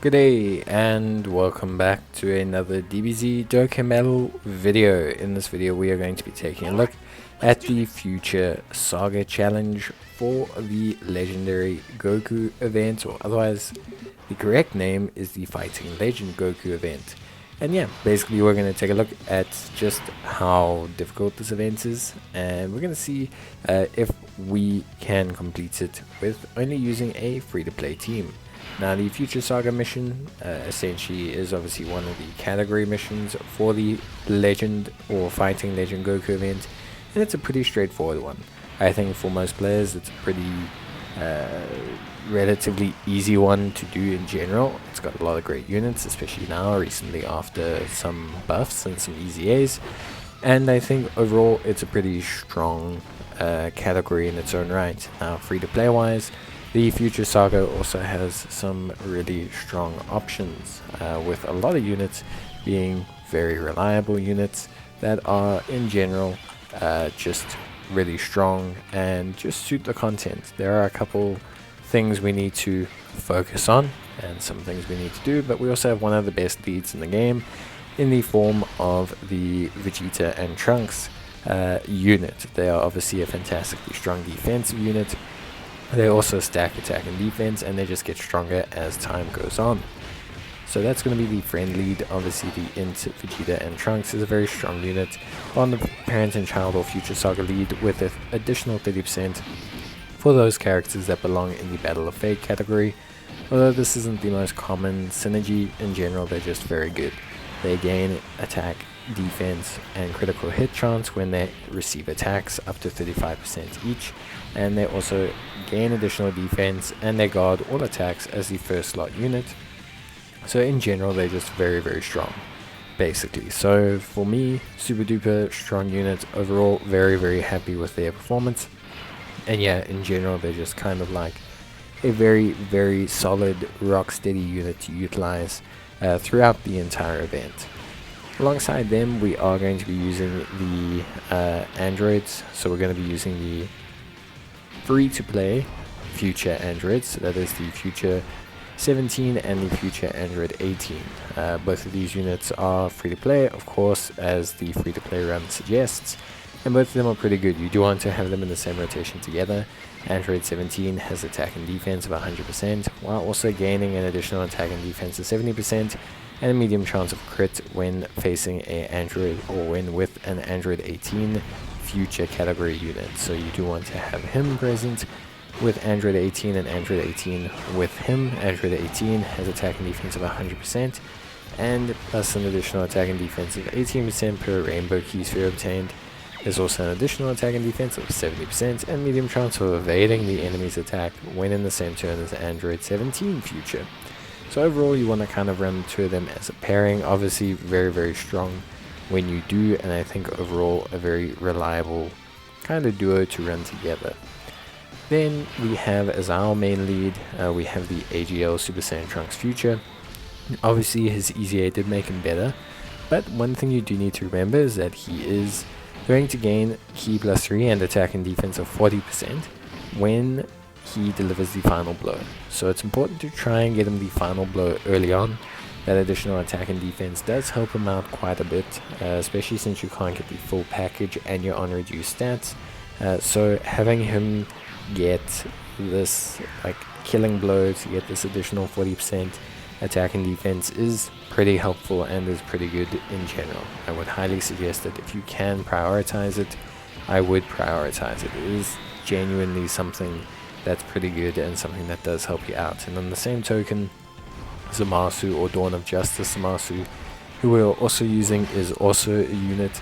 Good day and welcome back to another DBZ Dokkan video. In this video we are going to be taking a look at the Future Saga Challenge for the legendary Goku event, or otherwise the correct name is the Fighting Legend Goku event. And yeah, basically we're going to take a look at just how difficult this event is, and we're going to see if we can complete it with only using a free-to-play team. Now, the Future Saga mission essentially is obviously one of the category missions for the Legend or Fighting Legend Goku event, and it's a pretty straightforward one. I think for most players it's a pretty relatively easy one to do in general. It's got a lot of great units, especially now, recently after some buffs and some easy A's, and I think overall it's a pretty strong category in its own right. Now, free to play wise, the Future Saga also has some really strong options, with a lot of units being very reliable units that are in general just really strong and just suit the content. There are a couple things we need to focus on and some things we need to do, but we also have one of the best leads in the game in the form of the Vegeta and Trunks unit. They are obviously a fantastically strong defensive unit. They also stack attack and defense, and they just get stronger as time goes on. So that's going to be the friend lead. Obviously the Int Vegeta and Trunks is a very strong unit on the parent and child or Future Saga lead, with an additional 30% for those characters that belong in the Battle of Fate category. Although this isn't the most common synergy, in general they're just very good. They gain attack, defense and critical hit chance when they receive attacks up to 35% each, and they also gain additional defense, and they guard all attacks as the first slot unit. So in general they're just very strong basically. So for me, super duper strong units overall, very happy with their performance. And yeah, in general they're just kind of like a very solid rock steady unit to utilize throughout the entire event. Alongside them, we are going to be using the androids. So we're going to be using the free-to-play Future androids. That is the Future 17 and the Future Android 18. Both of these units are free-to-play, of course, as the free-to-play run suggests. And both of them are pretty good. You do want to have them in the same rotation together. Android 17 has attack and defense of 100%, while also gaining an additional attack and defense of 70%, and a medium chance of crit when facing a Android, or when with an Android 18 Future category unit. So you do want to have him present with Android 18 and Android 18 with him. Android 18 has attack and defense of 100%, and plus an additional attack and defense of 18% per rainbow key sphere obtained. There's also an additional attack and defense of 70% and medium chance of evading the enemy's attack when in the same turn as Android 17 Future. So overall you want to kind of run the two of them as a pairing. Obviously very strong when you do, and I think overall a very reliable kind of duo to run together. Then we have as our main lead, we have the AGL Super Saiyan Trunks Future. Obviously his EZA did make him better, but one thing you do need to remember is that he is going to gain Ki +3 and attack and defense of 40% when he delivers the final blow. So it's important to try and get him the final blow early on. That additional attack and defense does help him out quite a bit, especially since you can't get the full package and you're on reduced stats. So having him get this like killing blow to get this additional 40% attack and defense is pretty helpful and is pretty good in general. I would highly suggest that if you can prioritize it, I would prioritize it. It is genuinely something that's pretty good and something that does help you out. And on the same token, Zamasu, or Dawn of Justice Zamasu, who we're also using, is also a unit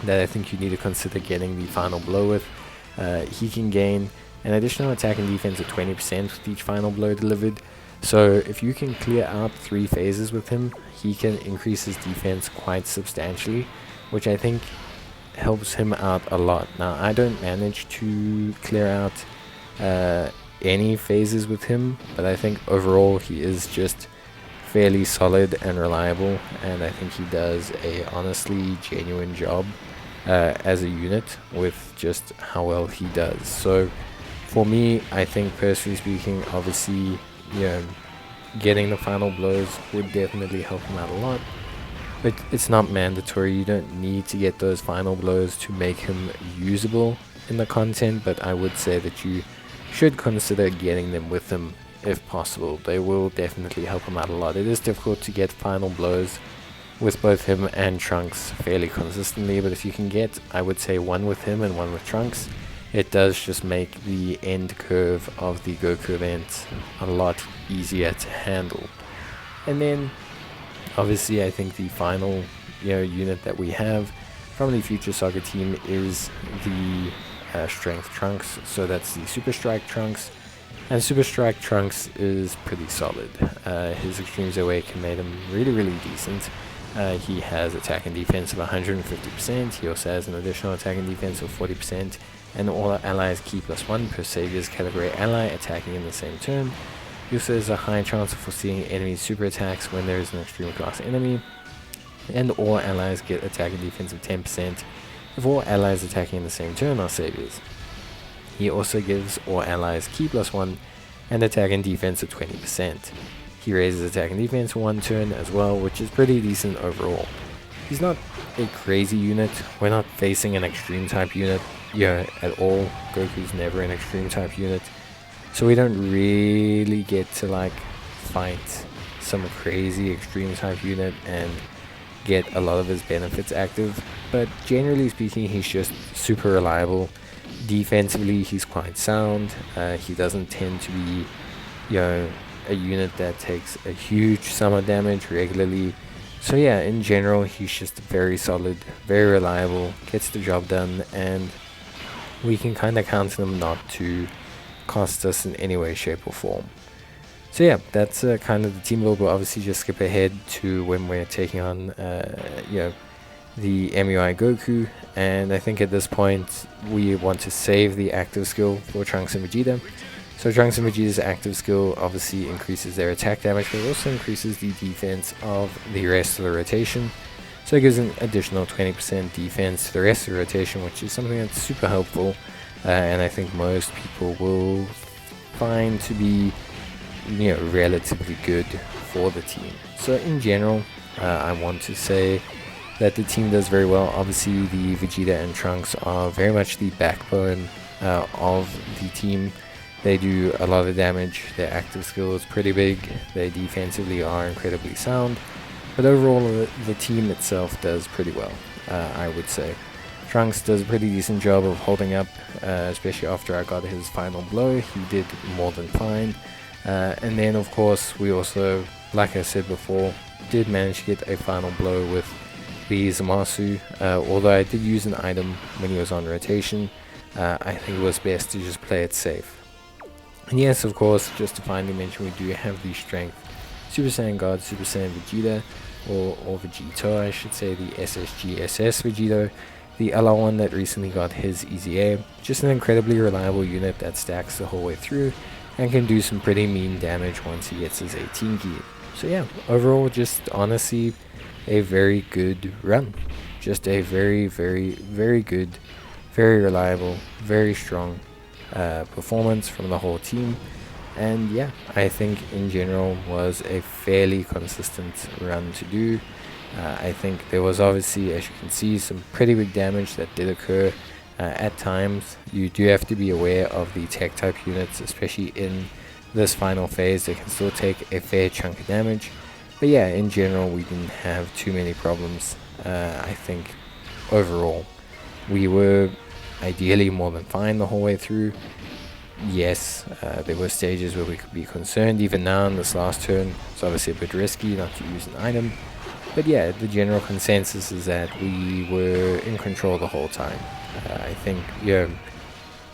that I think you need to consider getting the final blow with. He can gain an additional attack and defense of 20% with each final blow delivered. So if you can clear out 3 phases with him, he can increase his defense quite substantially, which I think helps him out a lot. Now, I don't manage to clear out any phases with him, but I think overall he is just fairly solid and reliable, and I think he does a honestly genuine job as a unit with just how well he does. So for me, I think personally speaking, obviously, you know, getting the final blows would definitely help him out a lot. But it's not mandatory. You don't need to get those final blows to make him usable in the content, but I would say that you should consider getting them with him if possible. They will definitely help him out a lot. It is difficult to get final blows with both him and Trunks fairly consistently, but if you can get, I would say, one with him and one with Trunks, it does just make the end curve of the Goku event a lot easier to handle. And then obviously I think the final unit that we have from the Future Saga team is the Strength Trunks. So that's the Super Strike Trunks, and Super Strike Trunks is pretty solid. His Extremes Awaken made him really decent. He has attack and defense of 150%. He also has an additional attack and defense of 40%, and all allies key +1 per Savior's category ally attacking in the same turn. He also has a high chance of foreseeing enemy super attacks when there is an extreme class enemy, and all allies get attack and defense of 10% if all allies attacking in the same turn are Saviors. He also gives all allies key +1 and attack and defense of 20%. He raises attack and defense for one turn as well, which is pretty decent overall. He's not a crazy unit. We're not facing an extreme type unit at all. Goku's never an extreme type unit, so we don't really get to like fight some crazy extreme type unit and get a lot of his benefits active. But generally speaking, he's just super reliable. Defensively, he's quite sound. He doesn't tend to be a unit that takes a huge sum of damage regularly. So yeah, in general, he's just very solid, very reliable, gets the job done, and we can kind of count on him not to cost us in any way, shape or form. So yeah, that's kind of the team build. We'll obviously just skip ahead to when we're taking on the MUI Goku, and I think at this point we want to save the active skill for Trunks and Vegeta. So Trunks and Vegeta's active skill obviously increases their attack damage, but it also increases the defense of the rest of the rotation. So it gives an additional 20% defense to the rest of the rotation, which is something that's super helpful, and I think most people will find to be relatively good for the team. So in general, I want to say that the team does very well. Obviously the Vegeta and Trunks are very much the backbone of the team. They do a lot of damage, their active skill is pretty big, they defensively are incredibly sound, but overall the team itself does pretty well, I would say. Trunks does a pretty decent job of holding up, especially after I got his final blow. He did more than fine. And then of course we also, like I said before, did manage to get a final blow with the Zamasu. Although I did use an item when he was on rotation, I think it was best to just play it safe. And yes, of course, just to finally mention, we do have the Strength Super Saiyan God, Super Saiyan Vegeta, or Vegito I should say, the SSGSS Vegito, the LR1 that recently got his EZA. Just an incredibly reliable unit that stacks the whole way through and can do some pretty mean damage once he gets his 18 key. So yeah, overall just honestly a very good run. Just a very good, very reliable, very strong performance from the whole team. And yeah, I think in general was a fairly consistent run to do. I think there was obviously, as you can see, some pretty big damage that did occur at times. You do have to be aware of the tech type units, especially in this final phase. They can still take a fair chunk of damage, but yeah, in general we didn't have too many problems. I think overall we were ideally more than fine the whole way through. Yes, there were stages where we could be concerned. Even now in this last turn, it's obviously a bit risky not to use an item, but yeah, the general consensus is that we were in control the whole time. I think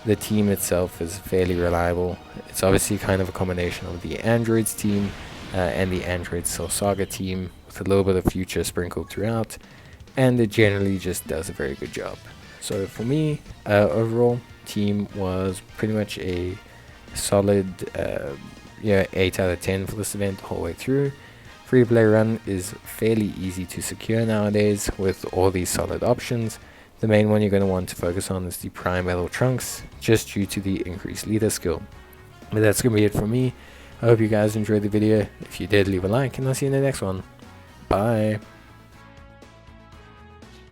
the team itself is fairly reliable. It's obviously kind of a combination of the Androids team and the Android Cell Saga team, with a little bit of Future sprinkled throughout, and it generally just does a very good job. So for me, overall, team was pretty much a solid 8 out of 10 for this event the whole way through. Free play run is fairly easy to secure nowadays with all these solid options. The main one you're going to want to focus on is the Prime Battle Trunks, just due to the increased leader skill. But that's going to be it for me. I hope you guys enjoyed the video. If you did, leave a like, and I'll see you in the next one. Bye.